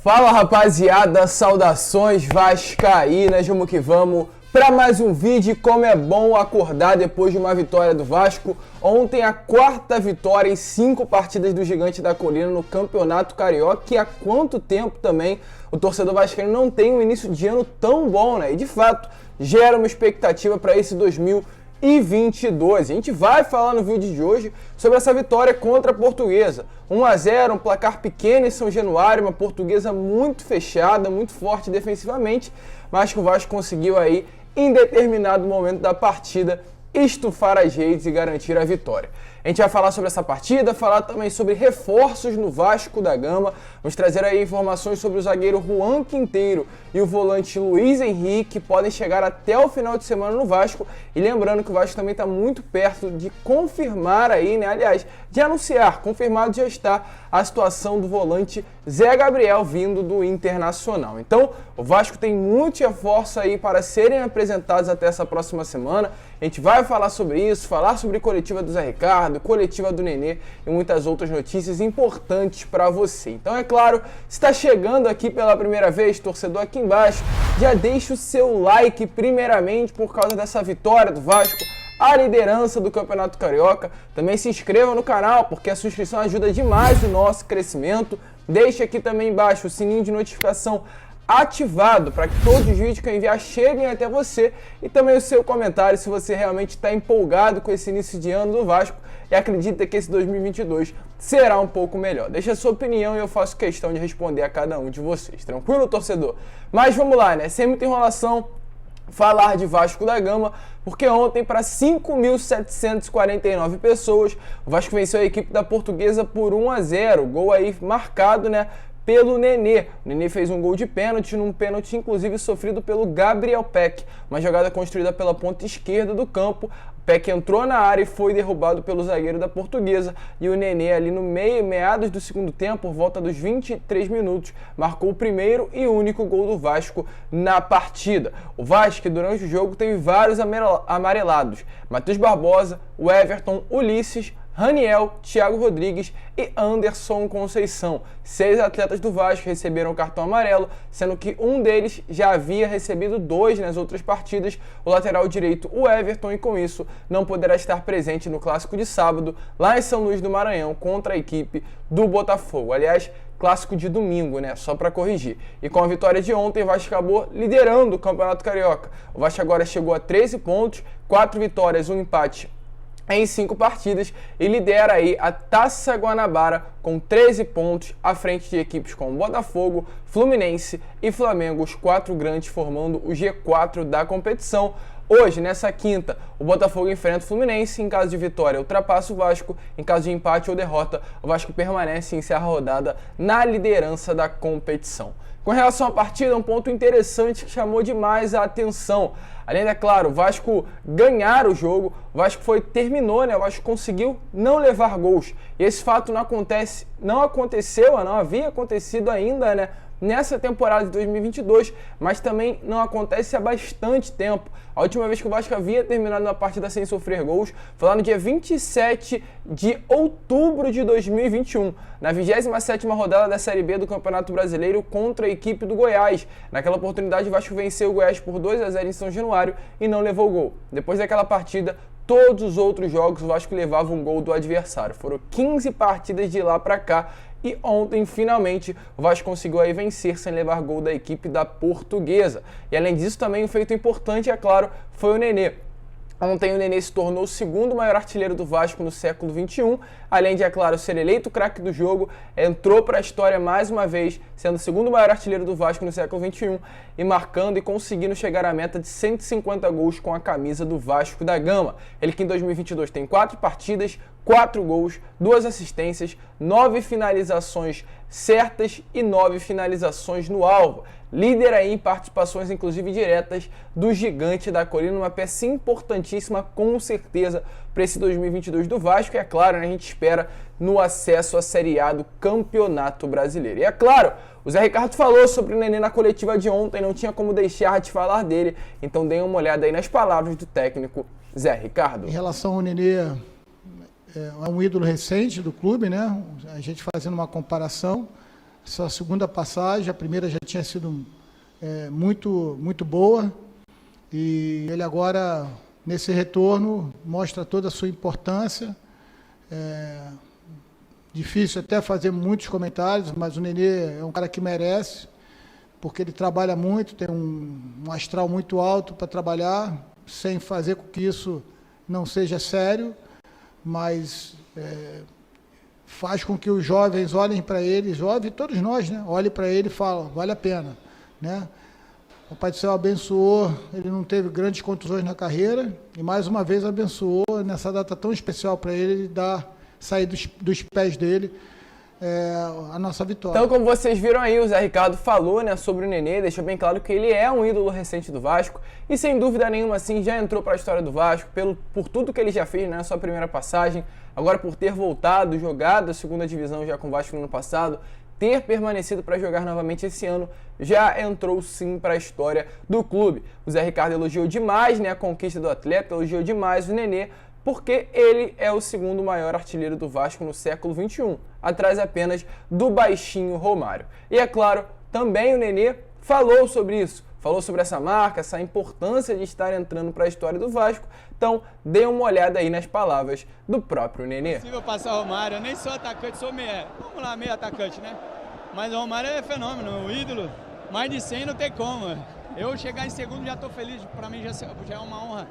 Fala rapaziada, saudações vascaínas, vamos que vamos para mais um vídeo. Como é bom acordar depois de uma vitória do Vasco. Ontem a quarta vitória em 5 partidas do Gigante da Colina no Campeonato Carioca, que há quanto tempo também o torcedor vascaíno não tem um início de ano tão bom, né? E de fato gera uma expectativa para esse 2022. A gente vai falar no vídeo de hoje sobre essa vitória contra a Portuguesa. 1-0, um placar pequeno em São Januário, uma Portuguesa muito fechada, muito forte defensivamente, mas que o Vasco conseguiu aí, em determinado momento da partida, estufar as redes e garantir a vitória. A gente vai falar sobre essa partida, falar também sobre reforços no Vasco da Gama, vamos trazer aí informações sobre o zagueiro Juan Quinteiro e o volante Luiz Henrique, que podem chegar até o final de semana no Vasco, e lembrando que o Vasco também está muito perto de confirmar aí, né, aliás, de anunciar, confirmado já está a situação do volante Zé Gabriel vindo do Internacional. Então, o Vasco tem muito reforço aí para serem apresentados até essa próxima semana. A gente vai falar sobre isso, falar sobre coletiva do Zé Ricardo, coletiva do Nenê e muitas outras notícias importantes para você. Então, é claro, se está chegando aqui pela primeira vez, torcedor, aqui embaixo, já deixa o seu like primeiramente por causa dessa vitória do Vasco, a liderança do Campeonato Carioca. Também se inscreva no canal, porque a sua inscrição ajuda demais o nosso crescimento. Deixe aqui também embaixo o sininho de notificação ativado para que todos os vídeos que eu enviar cheguem até você, e também o seu comentário se você realmente está empolgado com esse início de ano do Vasco e acredita que esse 2022 será um pouco melhor. Deixa a sua opinião e eu faço questão de responder a cada um de vocês. Tranquilo, torcedor? Mas vamos lá, né? Sem muita enrolação, falar de Vasco da Gama, porque ontem, para 5.749 pessoas, o Vasco venceu a equipe da Portuguesa por 1-0, gol aí marcado, né, pelo Nenê. O Nenê fez um gol de pênalti, num pênalti inclusive sofrido pelo Gabriel Peck, uma jogada construída pela ponta esquerda do campo. O Peck entrou na área e foi derrubado pelo zagueiro da Portuguesa, e o Nenê ali no meados do segundo tempo, por volta dos 23 minutos, marcou o primeiro e único gol do Vasco na partida. O Vasco, durante o jogo, teve vários amarelados: Matheus Barbosa, o Everton, Ulisses, Raniel, Thiago Rodrigues e Anderson Conceição. 6 atletas do Vasco receberam cartão amarelo, sendo que um deles já havia recebido 2 nas outras partidas, o lateral direito, o Everton, e com isso não poderá estar presente no clássico de sábado, lá em São Luís do Maranhão, contra a equipe do Botafogo. Aliás, clássico de domingo, né? Só para corrigir. E com a vitória de ontem, o Vasco acabou liderando o Campeonato Carioca. O Vasco agora chegou a 13 pontos, 4 vitórias, 1 empate em 5 partidas, e lidera aí a Taça Guanabara com 13 pontos, à frente de equipes como Botafogo, Fluminense e Flamengo, os 4 grandes formando o G4 da competição. Hoje, nessa quinta, o Botafogo enfrenta o Fluminense. Em caso de vitória, ultrapassa o Vasco. Em caso de empate ou derrota, o Vasco permanece e encerra a rodada na liderança da competição. Com relação à partida, um ponto interessante que chamou demais a atenção. Além, é claro, o Vasco ganhar o jogo, o Vasco terminou, né? O Vasco conseguiu não levar gols. E esse fato não havia acontecido ainda, né, nessa temporada de 2022, mas também não acontece há bastante tempo. A última vez que o Vasco havia terminado uma partida sem sofrer gols foi lá no dia 27 de outubro de 2021, na 27ª rodada da Série B do Campeonato Brasileiro contra a equipe do Goiás. Naquela oportunidade, o Vasco venceu o Goiás por 2-0 em São Januário e não levou gol. Depois daquela partida, todos os outros jogos o Vasco levava um gol do adversário. Foram 15 partidas de lá para cá, e ontem, finalmente, o Vasco conseguiu aí vencer sem levar gol da equipe da Portuguesa. E além disso, também um feito importante, é claro, foi o Nenê. Ontem o Nenê se tornou o segundo maior artilheiro do Vasco no século XXI, além de, é claro, ser eleito o craque do jogo, entrou para a história mais uma vez, sendo o segundo maior artilheiro do Vasco no século XXI, e marcando e conseguindo chegar à meta de 150 gols com a camisa do Vasco da Gama. Ele que em 2022 tem 4 partidas, 4 gols, 2 assistências, 9 finalizações certas e 9 finalizações no alvo. Líder aí em participações, inclusive diretas, do Gigante da Colina, uma peça importantíssima, com certeza, para esse 2022 do Vasco. E é claro, né, a gente espera no acesso à Série A do Campeonato Brasileiro. E é claro, o Zé Ricardo falou sobre o Nenê na coletiva de ontem, não tinha como deixar de falar dele, então deem uma olhada aí nas palavras do técnico Zé Ricardo. Em relação ao Nenê, é um ídolo recente do clube, né? A gente fazendo uma comparação, essa segunda passagem. A primeira já tinha sido muito boa, e ele agora, nesse retorno, mostra toda a sua importância. Difícil até fazer muitos comentários, mas o Nenê é um cara que merece, porque ele trabalha muito, tem um astral muito alto para trabalhar, sem fazer com que isso não seja sério, mas faz com que os jovens olhem para ele, jovens, todos nós, né? Olhem para ele e falam, vale a pena, né? O Pai do Céu abençoou, ele não teve grandes contusões na carreira, e mais uma vez abençoou nessa data tão especial para ele, sair dos pés dele a nossa vitória. Então, como vocês viram aí, o Zé Ricardo falou, né, sobre o Nenê, deixou bem claro que ele é um ídolo recente do Vasco, e sem dúvida nenhuma, assim, já entrou para a história do Vasco, por tudo que ele já fez, né, na sua primeira passagem, agora por ter voltado, jogado a segunda divisão já com o Vasco no ano passado, ter permanecido para jogar novamente esse ano, já entrou sim para a história do clube. O Zé Ricardo elogiou demais, né, a conquista do atleta, elogiou demais o Nenê, porque ele é o segundo maior artilheiro do Vasco no século XXI, atrás apenas do baixinho Romário. E é claro, também o Nenê falou sobre isso, falou sobre essa marca, essa importância de estar entrando para a história do Vasco. Então, dê uma olhada aí nas palavras do próprio Nenê. É possível passar o Romário, eu nem sou atacante, sou meio, vamos lá, meio atacante, né? Mas o Romário é fenômeno, um ídolo, mais de 100 não tem como. Eu chegar em segundo já estou feliz, para mim já é uma honra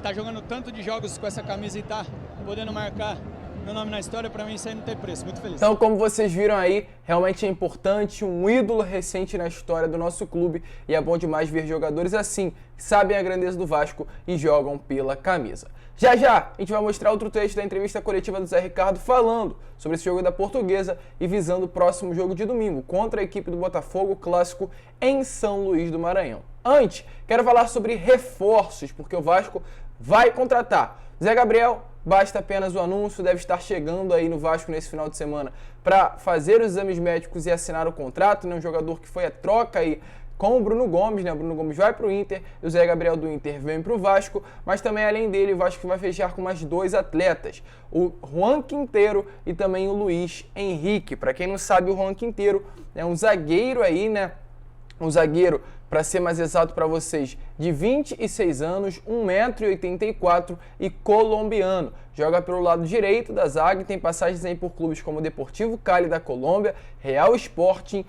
tá jogando tanto de jogos com essa camisa e tá podendo marcar meu nome na história. Para mim isso aí não tem preço, muito feliz. Então, como vocês viram aí, realmente é importante, um ídolo recente na história do nosso clube, e é bom demais ver jogadores assim, que sabem a grandeza do Vasco e jogam pela camisa. Já já, a gente vai mostrar outro trecho da entrevista coletiva do Zé Ricardo falando sobre esse jogo da Portuguesa e visando o próximo jogo de domingo contra a equipe do Botafogo, clássico em São Luís do Maranhão. Antes, quero falar sobre reforços, porque o Vasco vai contratar. Zé Gabriel, basta apenas o anúncio, deve estar chegando aí no Vasco nesse final de semana para fazer os exames médicos e assinar o contrato, né? Um jogador que foi a troca aí com o Bruno Gomes, né? O Bruno Gomes vai para o Inter, e o Zé Gabriel do Inter vem para o Vasco, mas também além dele, o Vasco vai fechar com mais dois atletas, o Juan Quinteiro e também o Luiz Henrique. Para quem não sabe, o Juan Quinteiro é um zagueiro aí, né? Um zagueiro, para ser mais exato para vocês, de 26 anos, 1,84 m e colombiano. Joga pelo lado direito da zaga e tem passagens aí por clubes como Deportivo Cali da Colômbia, Real Sporting,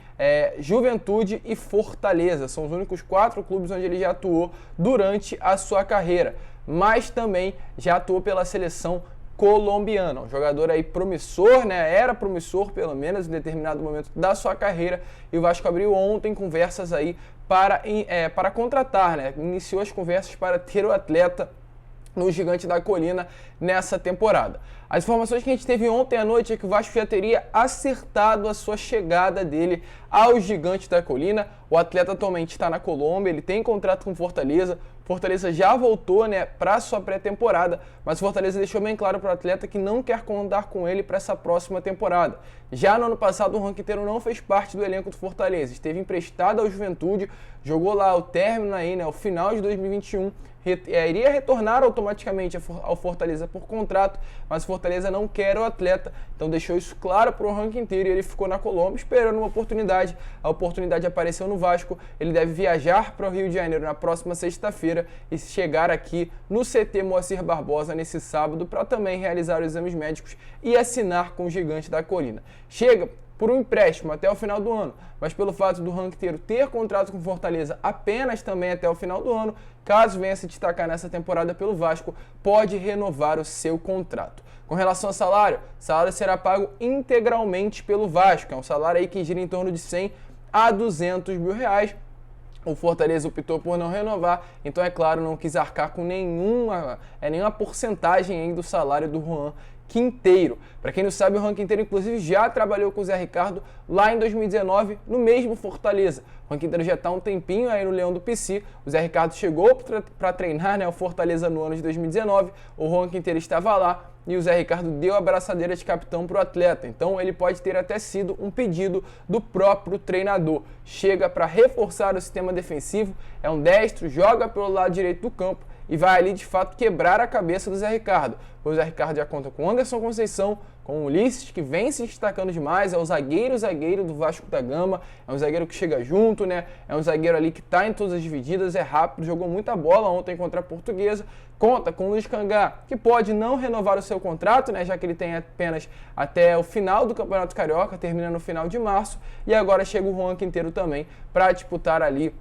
Juventude e Fortaleza. São os únicos 4 clubes onde ele já atuou durante a sua carreira, mas também já atuou pela seleção colombiana. Um jogador aí promissor, né? Era promissor pelo menos em determinado momento da sua carreira, e o Vasco abriu ontem conversas aí para contratar, né? Iniciou as conversas para ter o atleta no Gigante da Colina nessa temporada. As informações que a gente teve ontem à noite é que o Vasco já teria acertado a sua chegada dele ao Gigante da Colina. O atleta atualmente está na Colômbia, ele tem contrato com Fortaleza. Fortaleza já voltou, né, para a sua pré-temporada, mas Fortaleza deixou bem claro para o atleta que não quer contar com ele para essa próxima temporada. Já no ano passado, o Juan Quinteiro não fez parte do elenco do Fortaleza, esteve emprestado ao Juventude, jogou lá ao término aí, né, ao final de 2021, iria retornar automaticamente ao Fortaleza por contrato, mas o Fortaleza não quer o atleta, então deixou isso claro para o Juan Quinteiro, e ele ficou na Colômbia esperando uma oportunidade. A oportunidade apareceu no Vasco, ele deve viajar para o Rio de Janeiro na próxima sexta-feira e chegar aqui no CT Moacir Barbosa nesse sábado para também realizar os exames médicos e assinar com o Gigante da Colina. Chega por um empréstimo até o final do ano, mas pelo fato do Juan Quinteiro ter contrato com Fortaleza apenas também até o final do ano, caso venha se destacar nessa temporada pelo Vasco, pode renovar o seu contrato. Com relação ao salário, o salário será pago integralmente pelo Vasco, é um salário aí que gira em torno de 100 a 200 mil reais. O Fortaleza optou por não renovar, então é claro, não quis arcar com nenhuma porcentagem aí do salário do Juan Quinteiro. Para quem não sabe, o Juan Quinteiro inclusive já trabalhou com o Zé Ricardo lá em 2019 no mesmo Fortaleza. O Juan Quinteiro já está há um tempinho aí no Leão do PC. O Zé Ricardo chegou para treinar, né, o Fortaleza no ano de 2019. O Juan Quinteiro estava lá e o Zé Ricardo deu a braçadeira de capitão para o atleta. Então ele pode ter até sido um pedido do próprio treinador. Chega para reforçar o sistema defensivo, é um destro, joga pelo lado direito do campo e vai ali de fato quebrar a cabeça do Zé Ricardo. O Zé Ricardo já conta com Anderson Conceição, com o Ulisses, que vem se destacando demais, é o zagueiro do Vasco da Gama, é um zagueiro que chega junto, né? É um zagueiro ali que tá em todas as divididas, é rápido, jogou muita bola ontem contra a Portuguesa. Conta com o Luiz Cangá, que pode não renovar o seu contrato, né? Já que ele tem apenas até o final do Campeonato Carioca, termina no final de março, e agora chega o Juan Quinteiro também para disputar ali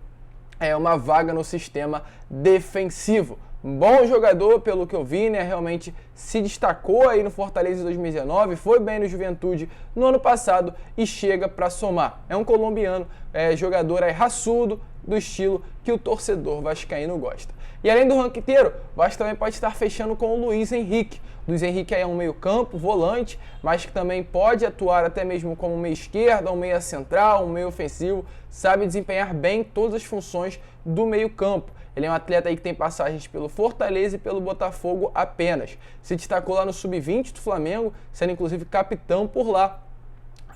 uma vaga no sistema defensivo. Um bom jogador, pelo que eu vi, né? Realmente se destacou aí no Fortaleza em 2019, foi bem no Juventude no ano passado e chega para somar. É um colombiano, jogador aí raçudo, do estilo que o torcedor vascaíno gosta. E além do Ranqueteiro, o Vasco também pode estar fechando com o Luiz Henrique. Luiz Henrique é um meio-campo, volante, mas que também pode atuar até mesmo como meia esquerda, um meia central, um meio ofensivo, sabe desempenhar bem todas as funções do meio-campo. Ele é um atleta aí que tem passagens pelo Fortaleza e pelo Botafogo apenas. Se destacou lá no Sub-20 do Flamengo, sendo inclusive capitão por lá.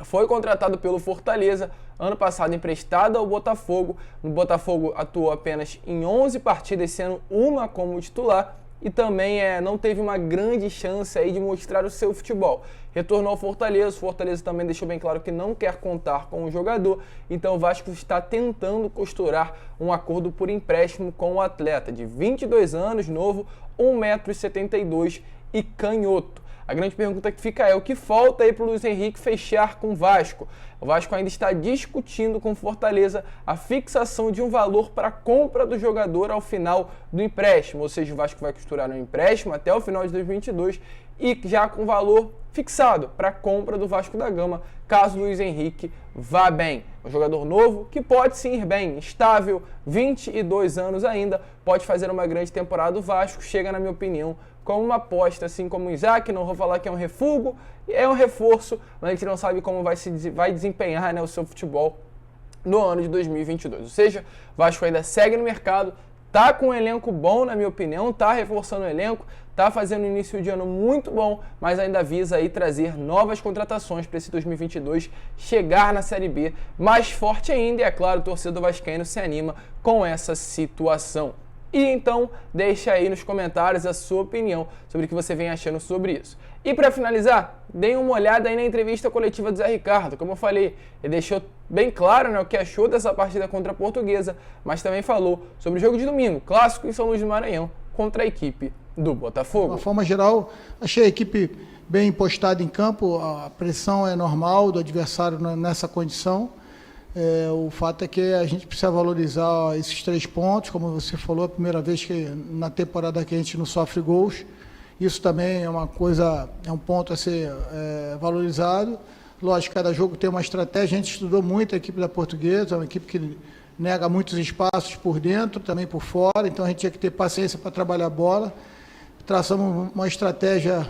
Foi contratado pelo Fortaleza, ano passado emprestado ao Botafogo. No Botafogo atuou apenas em 11 partidas, sendo uma como titular. E também não teve uma grande chance aí de mostrar o seu futebol. Retornou ao Fortaleza, o Fortaleza também deixou bem claro que não quer contar com o jogador, então o Vasco está tentando costurar um acordo por empréstimo com o atleta de 22 anos, novo, 1,72 m e canhoto. A grande pergunta que fica é o que falta aí para o Luiz Henrique fechar com o Vasco? O Vasco ainda está discutindo com o Fortaleza a fixação de um valor para a compra do jogador ao final do empréstimo, ou seja, o Vasco vai costurar um empréstimo até o final de 2022 e já com valor fixado para a compra do Vasco da Gama, caso o Luiz Henrique vá bem. Um jogador novo que pode sim ir bem, estável, 22 anos ainda, pode fazer uma grande temporada. O Vasco chega, na minha opinião, como uma aposta, assim como o Isaac. Não vou falar que é um refúgio, é um reforço, mas a gente não sabe como vai desempenhar, né, o seu futebol no ano de 2022. Ou seja, o Vasco ainda segue no mercado, tá com um elenco bom, na minha opinião, tá reforçando o elenco, tá fazendo um início de ano muito bom, mas ainda visa aí trazer novas contratações para esse 2022 chegar na Série B mais forte ainda, e é claro, o torcedor vascaíno se anima com essa situação. E então, deixa aí nos comentários a sua opinião sobre o que você vem achando sobre isso. E para finalizar, deem uma olhada aí na entrevista coletiva do Zé Ricardo. Como eu falei, ele deixou bem claro, né, o que achou dessa partida contra a Portuguesa, mas também falou sobre o jogo de domingo, clássico em São Luís do Maranhão, contra a equipe do Botafogo. De uma forma geral, achei a equipe bem postada em campo, a pressão é normal do adversário nessa condição. O fato é que a gente precisa valorizar esses 3 pontos, como você falou, a primeira vez que na temporada que a gente não sofre gols. Isso também é uma coisa, é um ponto a ser valorizado. Lógico, cada jogo tem uma estratégia. A gente estudou muito a equipe da Portuguesa, é uma equipe que nega muitos espaços por dentro, também por fora, então a gente tinha que ter paciência para trabalhar a bola. Traçamos uma estratégia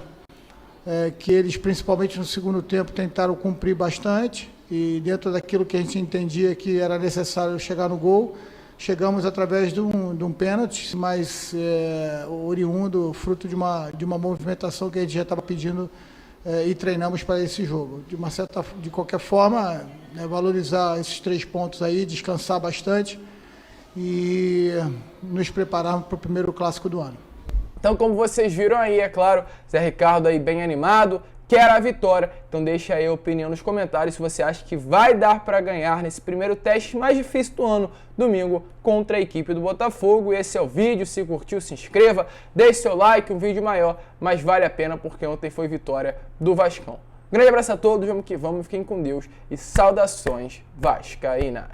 que eles, principalmente no segundo tempo, tentaram cumprir bastante. E dentro daquilo que a gente entendia que era necessário chegar no gol, chegamos através de um pênalti, mas oriundo, fruto de uma movimentação que a gente já estava pedindo e treinamos para esse jogo. De qualquer forma, valorizar esses 3 pontos aí, descansar bastante e nos prepararmos para o primeiro clássico do ano. Então, como vocês viram aí, é claro, Zé Ricardo aí bem animado, quer a vitória. Então deixa aí a opinião nos comentários se você acha que vai dar para ganhar nesse primeiro teste mais difícil do ano, domingo, contra a equipe do Botafogo. E esse é o vídeo, se curtiu, se inscreva, deixe seu like, um vídeo maior, mas vale a pena porque ontem foi vitória do Vascão. Grande abraço a todos, vamos que vamos, fiquem com Deus e saudações vascaínas.